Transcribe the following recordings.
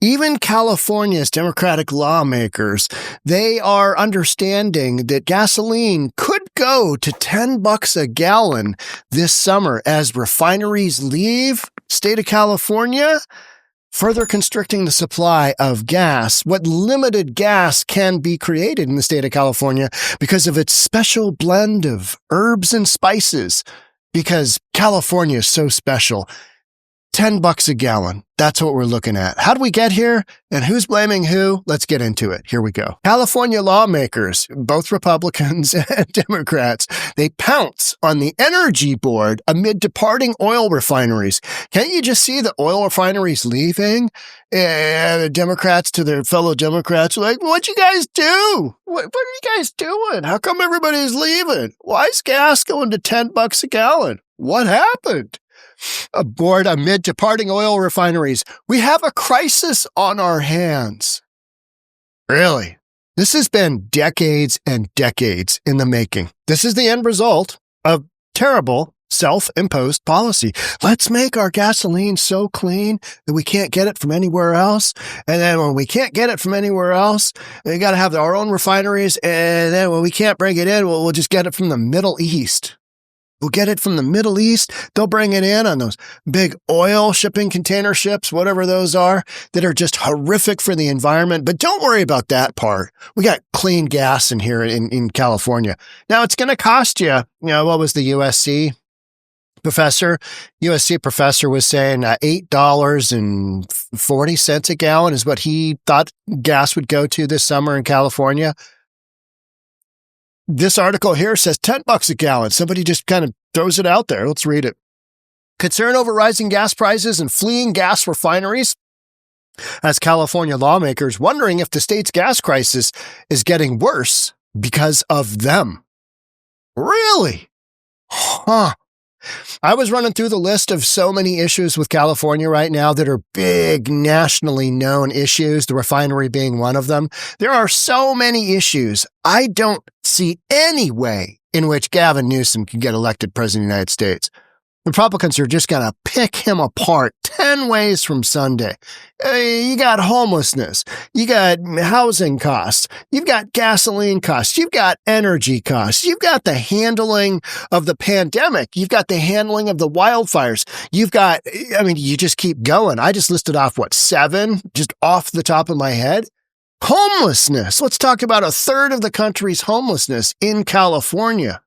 Even California's Democratic lawmakers, they are understanding that gasoline could go to $10 a gallon this summer as refineries leave state of California, further constricting the supply of gas. What limited gas can be created in the state of California because of its special blend of herbs and spices, because California is so special. $10 a gallon. That's what we're looking at. How do we get here? And who's blaming who? Let's get into it. Here we go. California lawmakers, both Republicans and Democrats, they pounce on the energy board amid departing oil refineries. Can't you just see the oil refineries leaving? And the Democrats to their fellow Democrats are like, what'd you guys do? What are you guys doing? How come everybody's leaving? Why is gas going to $10 a gallon? What happened? Aboard amid departing oil refineries. We have a crisis on our hands. Really? This has been decades and decades in the making. This is the end result of terrible self-imposed policy. Let's make our gasoline so clean that we can't get it from anywhere else. And then when we can't get it from anywhere else, we got to have our own refineries. And then when we can't bring it in, we'll just get it from the Middle East. We'll get it from the Middle East. They'll bring it in on those big oil shipping container ships, whatever those are, that are just horrific for the environment. But don't worry about that part. We got clean gas in here in California. Now, it's going to cost you, what was the USC professor? USC professor was saying $8.40 a gallon is what he thought gas would go to this summer in California. This article here says $10 a gallon. Somebody just kind of throws it out there. Let's read it. Concern over rising gas prices and fleeing gas refineries as California lawmakers wondering if the state's gas crisis is getting worse because of them. Really? Huh. I was running through the list of so many issues with California right now that are big nationally known issues, the refinery being one of them. There are so many issues. I don't see any way in which Gavin Newsom can get elected president of the United States. Republicans are just going to pick him apart 10 ways from Sunday. You got homelessness. You got housing costs. You've got gasoline costs. You've got energy costs. You've got the handling of the pandemic. You've got the handling of the wildfires. You've got, you just keep going. I just listed off, 7, just off the top of my head. Homelessness. Let's talk about a third of the country's homelessness in California.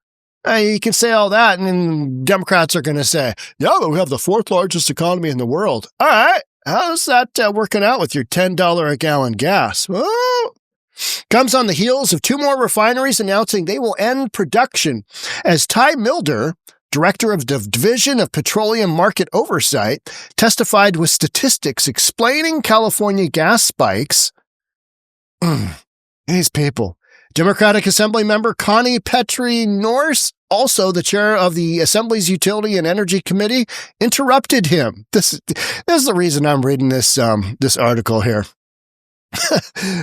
You can say all that, and then Democrats are going to say, yeah, but we have the 4th largest economy in the world. All right. How's that working out with your $10 a gallon gas? Well, comes on the heels of 2 more refineries announcing they will end production as Ty Milder, director of the Division of Petroleum Market Oversight, testified with statistics explaining California gas spikes. These people. Democratic Assembly member Connie Petrie-Norris, also the chair of the Assembly's Utility and Energy Committee, interrupted him. This is the reason I'm reading this article here.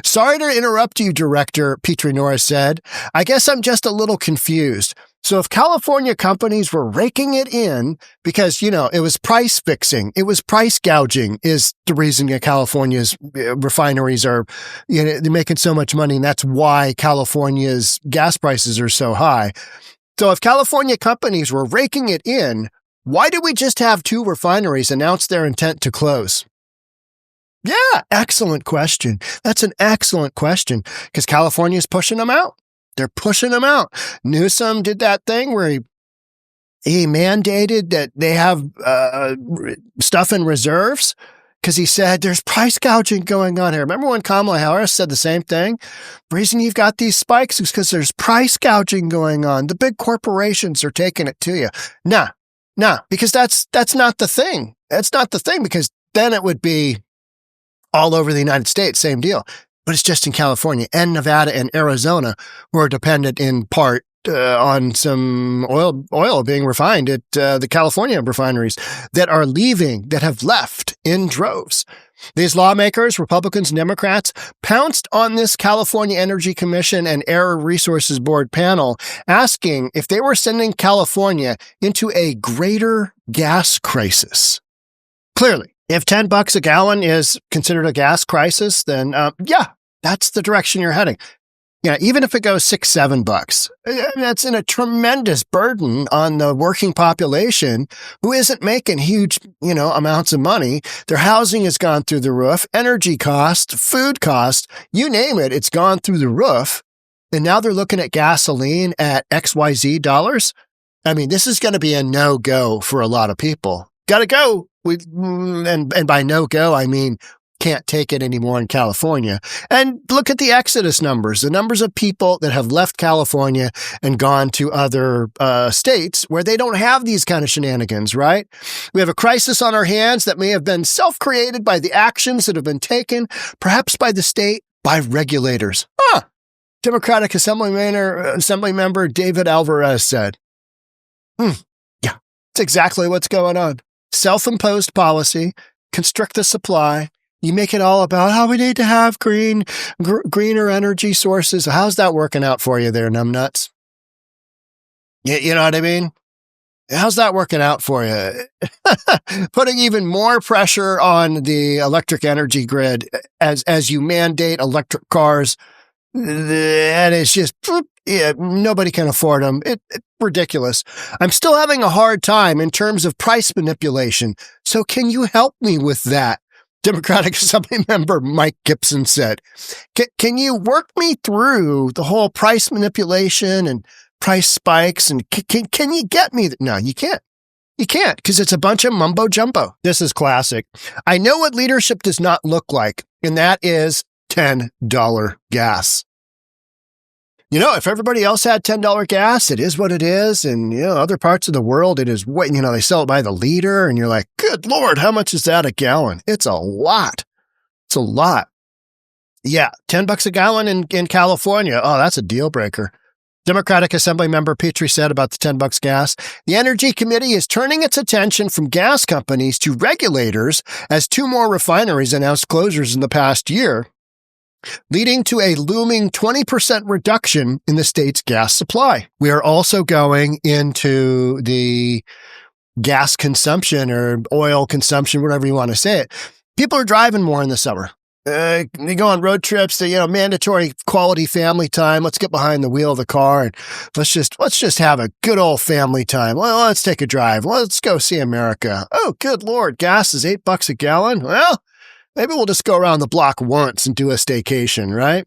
Sorry to interrupt you, Director, Petrie-Norris said. I guess I'm just a little confused. So if California companies were raking it in because, it was price fixing, it was price gouging is the reason that California's refineries are, they're making so much money. And that's why California's gas prices are so high. So if California companies were raking it in, why did we just have 2 refineries announce their intent to close? Yeah, excellent question. That's an excellent question because California's pushing them out. They're pushing them out. Newsom did that thing where he mandated that they have stuff in reserves because he said there's price gouging going on here. Remember when Kamala Harris said the same thing? The reason you've got these spikes is because there's price gouging going on. The big corporations are taking it to you. Nah, because that's not the thing. That's not the thing because then it would be all over the United States, same deal. But it's just in California and Nevada and Arizona who are dependent in part on some oil being refined at the California refineries that are leaving, that have left in droves. These lawmakers, Republicans and Democrats, pounced on this California Energy Commission and Air Resources Board panel, asking if they were sending California into a greater gas crisis. Clearly, If $10 a gallon is considered a gas crisis, then yeah, that's the direction you're heading. Yeah, even if it goes $6, $7, that's in a tremendous burden on the working population who isn't making huge, amounts of money. Their housing has gone through the roof, energy cost, food cost, you name it, it's gone through the roof. And now they're looking at gasoline at XYZ dollars. I mean, this is going to be a no-go for a lot of people. Got to go. And by no-go, I mean can't take it anymore in California. And look at the exodus numbers, the numbers of people that have left California and gone to other states where they don't have these kind of shenanigans, right? We have a crisis on our hands that may have been self-created by the actions that have been taken, perhaps by the state, by regulators. Democratic Assembly Member David Alvarez said. Yeah, it's exactly what's going on. Self-imposed policy, constrict the supply. You make it all about how we need to have greener energy sources. How's that working out for you there, numbnuts? You know what I mean? How's that working out for you? Putting even more pressure on the electric energy grid as you mandate electric cars. And it's just, nobody can afford them. It's ridiculous. I'm still having a hard time in terms of price manipulation. So can you help me with that? Democratic Assembly Member Mike Gibson said, can you work me through the whole price manipulation and price spikes? And can you get me? No, you can't. You can't, because it's a bunch of mumbo jumbo. This is classic. I know what leadership does not look like, and that is $10 gas. If everybody else had $10 gas, it is what it is. And, other parts of the world, it is what, they sell it by the liter. And you're like, good Lord, how much is that a gallon? It's a lot. It's a lot. Yeah, $10 a gallon in California. Oh, that's a deal breaker. Democratic Assembly Member Petrie said about the $10 gas, the Energy Committee is turning its attention from gas companies to regulators as 2 more refineries announced closures in the past year, leading to a looming 20% reduction in the state's gas supply. We are also going into the gas consumption or oil consumption, whatever you want to say it. People are driving more in the summer. They go on road trips to, mandatory quality family time. Let's get behind the wheel of the car and let's just have a good old family time. Well, let's take a drive. Let's go see America. Oh, good Lord. Gas is $8 a gallon. Well, maybe we'll just go around the block once and do a staycation, right?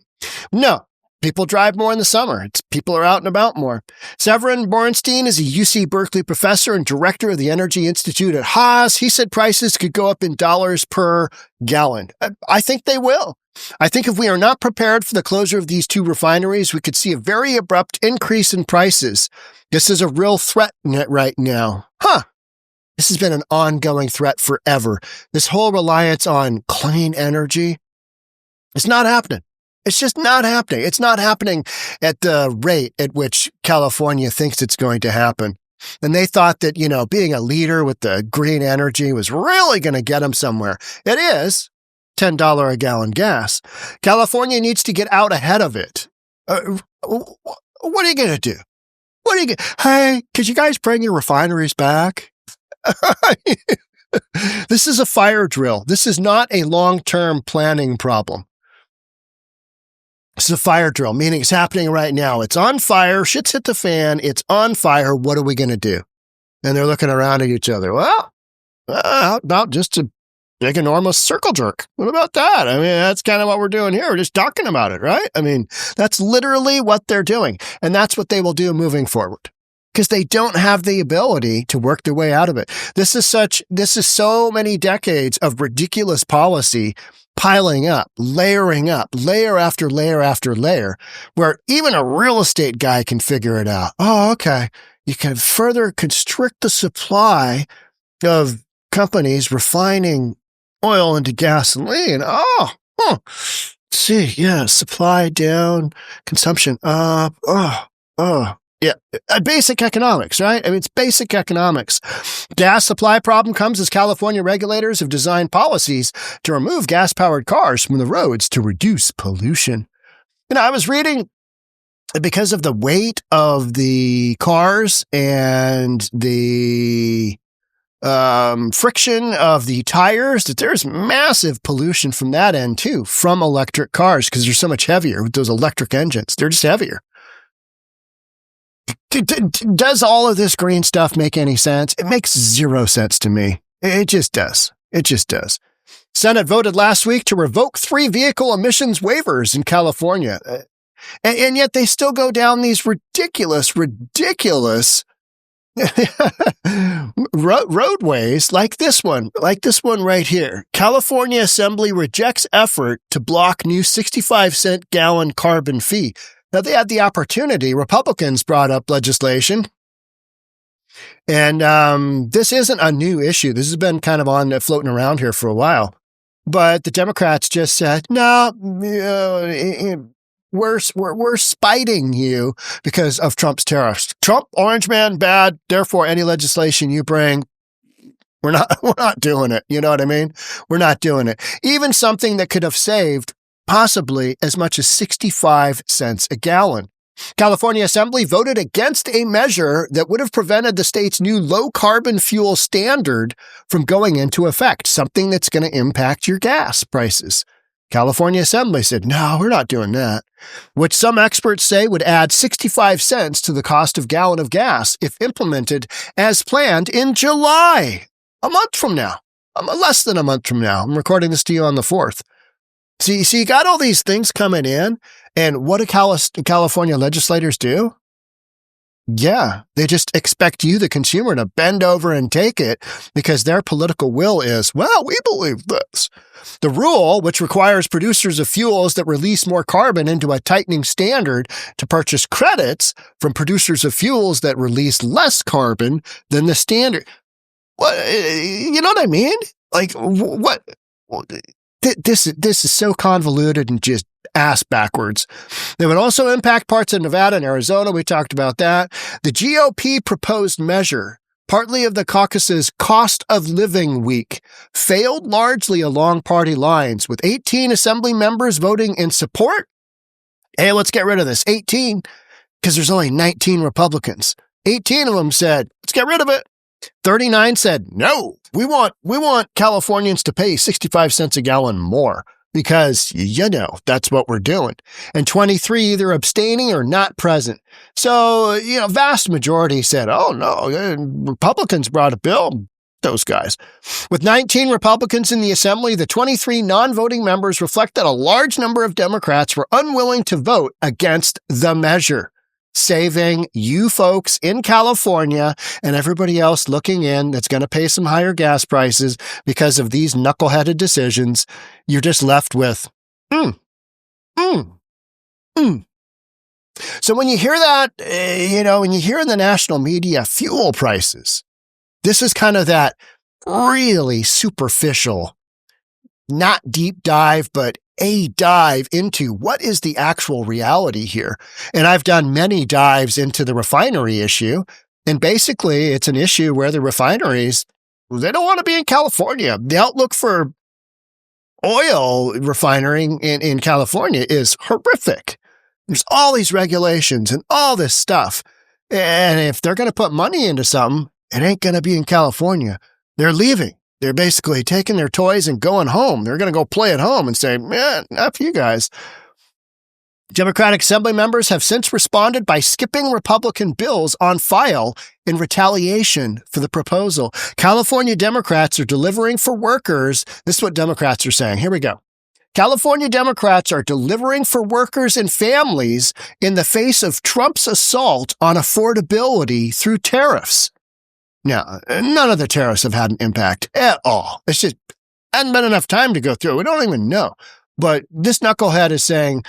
No, people drive more in the summer. People are out and about more. Severin Borenstein is a UC Berkeley professor and director of the Energy Institute at Haas. He said prices could go up in dollars per gallon. I think they will. I think if we are not prepared for the closure of these 2 refineries, we could see a very abrupt increase in prices. This is a real threat right now. This has been an ongoing threat forever. This whole reliance on clean energy, it's not happening. It's just not happening. It's not happening at the rate at which California thinks it's going to happen. And they thought that, being a leader with the green energy was really going to get them somewhere. It is $10 a gallon gas. California needs to get out ahead of it. What are you going to do? Hey, could you guys bring your refineries back? This is a fire drill. This is not a long-term planning problem. This is a fire drill, meaning it's happening right now. It's on fire. Shit's hit the fan. It's on fire. What are we going to do? And they're looking around at each other. Well, how about just a big, enormous circle jerk? What about that? I mean, that's kind of what we're doing here. We're just talking about it, right? I mean, that's literally what they're doing. And that's what they will do moving forward, because they don't have the ability to work their way out of it. This is so many decades of ridiculous policy piling up, layering up, layer after layer after layer, where even a real estate guy can figure it out. Oh, okay. You can further constrict the supply of companies refining oil into gasoline. Oh, let's see. Yeah. Supply down, consumption up. Yeah, basic economics, right? I mean, it's basic economics. Gas supply problem comes as California regulators have designed policies to remove gas-powered cars from the roads to reduce pollution. I was reading, because of the weight of the cars and the friction of the tires, that there's massive pollution from that end too, from electric cars, because they're so much heavier with those electric engines. They're just heavier. Does all of this green stuff make any sense? It makes zero sense to me. It just does. It just does. Senate voted last week to revoke 3 vehicle emissions waivers in California. And yet they still go down these ridiculous roadways like this one right here. California Assembly rejects effort to block new 65-cent gallon carbon fee. Now, they had the opportunity. Republicans brought up legislation. And this isn't a new issue. This has been kind of floating around here for a while. But the Democrats just said, no, we're spiting you because of Trump's tariffs. Trump, orange man, bad. Therefore, any legislation you bring, we're not doing it. You know what I mean? We're not doing it. Even something that could have saved possibly as much as 65 cents a gallon. California Assembly voted against a measure that would have prevented the state's new low-carbon fuel standard from going into effect, something that's going to impact your gas prices. California Assembly said, no, we're not doing that, which some experts say would add 65 cents to the cost of gallon of gas if implemented as planned in July, a month from now, less than a month from now. I'm recording this to you on the 4th. So you got all these things coming in, and what do California legislators do? Yeah, they just expect you, the consumer, to bend over and take it because their political will is, well, we believe this. The rule, which requires producers of fuels that release more carbon into a tightening standard to purchase credits from producers of fuels that release less carbon than the standard. What, you know what I mean? Like, what? This is so convoluted and just ass backwards. They would also impact parts of Nevada and Arizona. We talked about that. The GOP proposed measure, partly of the caucus's cost of living week, failed largely along party lines, with 18 assembly members voting in support. Hey, let's get rid of this. 18, because there's only 19 Republicans. 18 of them said, let's get rid of it. 39 said, no, we want Californians to pay 65 cents a gallon more because, that's what we're doing. And 23 either abstaining or not present. So, vast majority said, oh, no, Republicans brought a bill. Those guys. With 19 Republicans in the Assembly, the 23 non-voting members reflect that a large number of Democrats were unwilling to vote against the measure, saving you folks in California and everybody else looking in that's going to pay some higher gas prices because of these knuckleheaded decisions. You're just left with, So when you hear that, when you hear in the national media fuel prices, this is kind of that really superficial, not deep dive, but a dive into what is the actual reality here. And I've done many dives into the refinery issue. And basically, it's an issue where the refineries, they don't want to be in California. The outlook for oil refining in California is horrific. There's all these regulations and all this stuff. And if they're going to put money into something, it ain't going to be in California. They're leaving. They're basically taking their toys and going home. They're going to go play at home and say, man, F you guys. Democratic Assembly members have since responded by skipping Republican bills on file in retaliation for the proposal. California Democrats are delivering for workers. This is what Democrats are saying. Here we go. California Democrats are delivering for workers and families in the face of Trump's assault on affordability through tariffs. Now, none of the tariffs have had an impact at all. It's just hasn't been enough time to go through. We don't even know. But this knucklehead is saying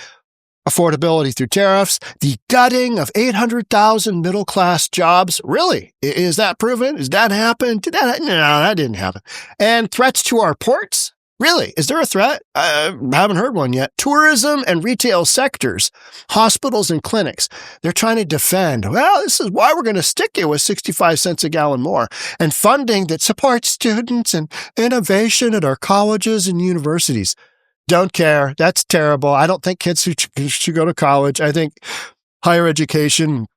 affordability through tariffs, the gutting of 800,000 middle-class jobs. Really? Is that proven? Does that happen? No, that didn't happen. And threats to our ports? Really? Is there a threat? I haven't heard one yet. Tourism and retail sectors, hospitals and clinics. They're trying to defend, well, this is why we're going to stick you with 65 cents a gallon more. And funding that supports students and innovation at our colleges and universities. Don't care. That's terrible. I don't think kids should go to college. I think higher education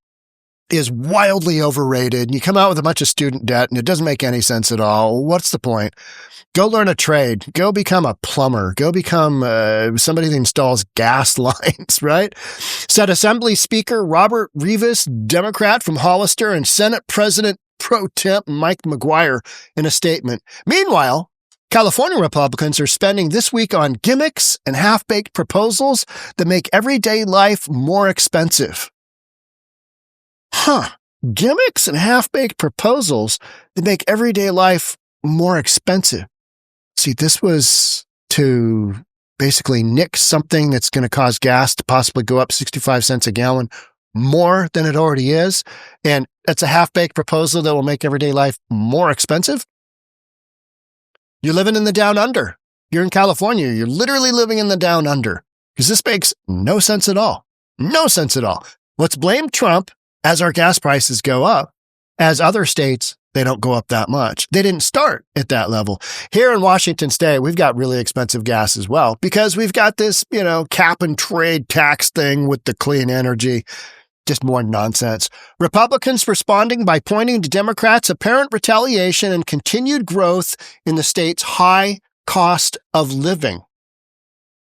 is wildly overrated. You come out with a bunch of student debt and it doesn't make any sense at all. What's the point? Go learn a trade. Go become a plumber. Go become somebody that installs gas lines, right? Said Assembly Speaker Robert Rivas, Democrat from Hollister, and Senate President Pro Temp Mike McGuire in a statement. Meanwhile, California Republicans are spending this week on gimmicks and half-baked proposals that make everyday life more expensive. Gimmicks and half-baked proposals that make everyday life more expensive. See, this was to basically nix something that's going to cause gas to possibly go up 65 cents a gallon more than it already is. And it's a half-baked proposal that will make everyday life more expensive. You're living in the down under. You're in California. You're literally living in the down under because this makes no sense at all. No sense at all. Let's blame Trump as our gas prices go up. As other states, they don't go up that much. They didn't start at that level. Here in Washington State, we've got really expensive gas as well because we've got this, cap and trade tax thing with the clean energy. Just more nonsense. Republicans responding by pointing to Democrats' apparent retaliation and continued growth in the state's high cost of living.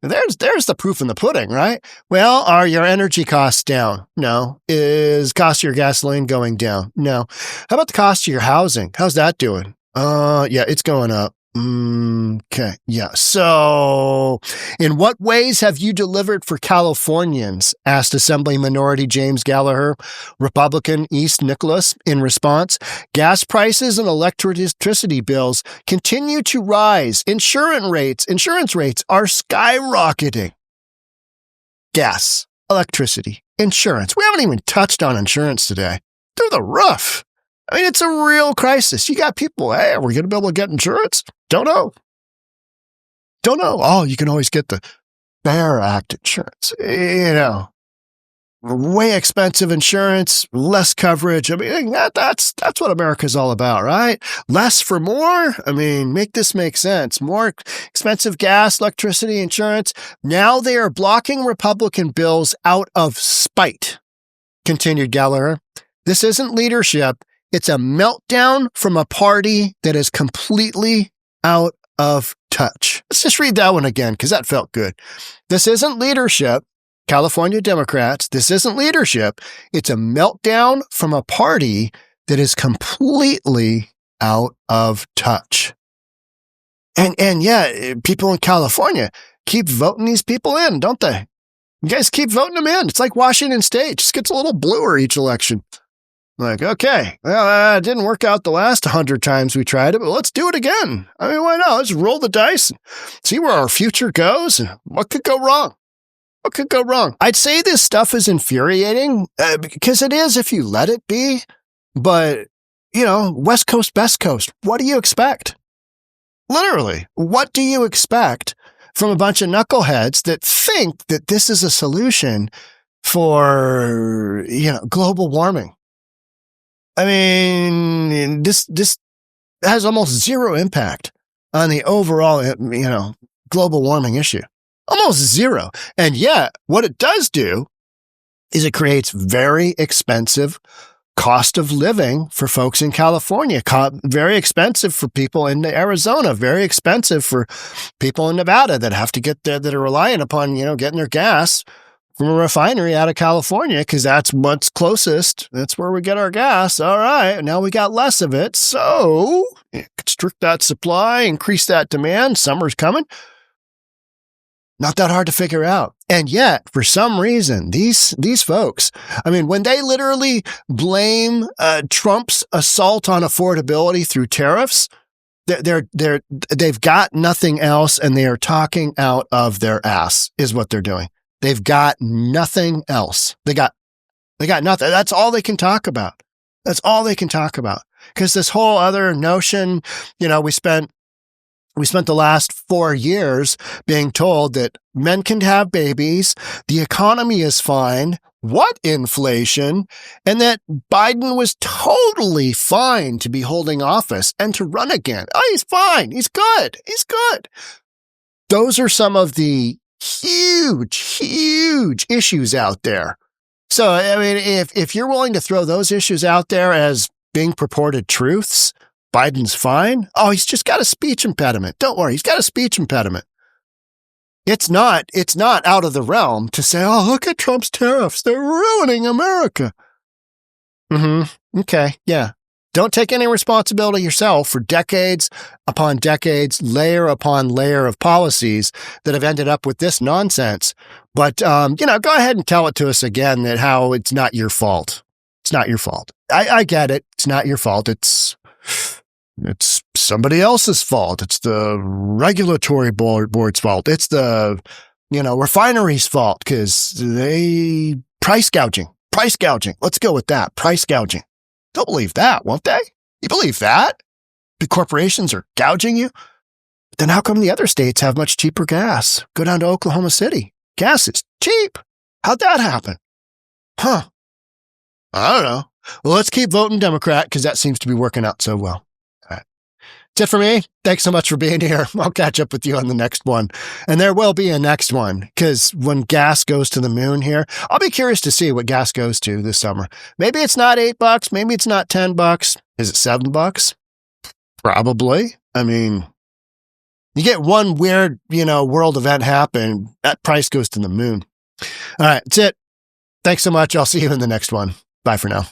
There's the proof in the pudding, right? Well, are your energy costs down? No. Is cost of your gasoline going down? No. How about the cost of your housing? How's that doing? Yeah, it's going up. Okay. Yeah. So in what ways have you delivered for Californians? Asked Assembly Minority James Gallagher, Republican East Nicholas in response. Gas prices and electricity bills continue to rise. Insurance rates are skyrocketing. Gas, electricity, insurance. We haven't even touched on insurance today. Through the roof. I mean, it's a real crisis. You got people, hey, are we going to be able to get insurance? Don't know. Oh, you can always get the Fair Act insurance. Way expensive insurance, less coverage. I mean, that's what America's all about, right? Less for more. I mean, make this make sense. More expensive gas, electricity, insurance. Now they are blocking Republican bills out of spite, continued Gallagher. This isn't leadership. It's a meltdown from a party that is completely out of touch. Let's just read that one again because that felt good. This isn't leadership, California Democrats. This isn't leadership. It's a meltdown from a party that is completely out of touch. And yeah, people in California keep voting these people in, don't they? You guys keep voting them in. It's like Washington State. Just gets a little bluer each election. Like, okay, well, it didn't work out the last 100 times we tried it, but let's do it again. I mean, why not? Let's roll the dice and see where our future goes and what could go wrong. What could go wrong? I'd say this stuff is infuriating because it is if you let it be. But, West Coast, Best Coast, what do you expect? Literally, what do you expect from a bunch of knuckleheads that think that this is a solution for, global warming? I mean, this has almost zero impact on the overall, global warming issue. Almost zero. And yet, what it does do is it creates very expensive cost of living for folks in California, very expensive for people in Arizona, very expensive for people in Nevada that have to get there, that are relying upon, getting their gas from a refinery out of California, because that's what's closest. That's where we get our gas. All right. Now we got less of it. So constrict that supply, increase that demand. Summer's coming. Not that hard to figure out. And yet, for some reason, these folks, I mean, when they literally blame Trump's assault on affordability through tariffs, they've got nothing else, and they are talking out of their ass is what they're doing. They've got nothing else. They got nothing. That's all they can talk about. That's all they can talk about. Because this whole other notion, we spent the last 4 years being told that men can have babies, the economy is fine, what inflation, and that Biden was totally fine to be holding office and to run again. Oh, he's fine. He's good. He's good. Those are some of the huge issues out there So, I mean, if you're willing to throw those issues out there as being purported truths, Biden's fine. Oh, he's just got a speech impediment. Don't worry, he's got a speech impediment. It's not out of the realm to say, oh, look at Trump's tariffs. They're ruining America. Okay, yeah. Don't take any responsibility yourself for decades upon decades, layer upon layer of policies that have ended up with this nonsense. But, go ahead and tell it to us again that how it's not your fault. It's not your fault. I get it. It's not your fault. It's somebody else's fault. It's the regulatory board's fault. It's the, refineries' fault because they price gouging. Let's go with that. Price gouging. They'll believe that, won't they? You believe that? The corporations are gouging you? Then how come the other states have much cheaper gas? Go down to Oklahoma City. Gas is cheap. How'd that happen? I don't know. Well, let's keep voting Democrat because that seems to be working out so well. All right. That's it for me. Thanks so much for being here. I'll catch up with you on the next one. And there will be a next one because when gas goes to the moon here, I'll be curious to see what gas goes to this summer. Maybe it's not $8. Maybe it's not $10. Is it $7? Probably. I mean, you get one weird, world event happen, that price goes to the moon. All right. That's it. Thanks so much. I'll see you in the next one. Bye for now.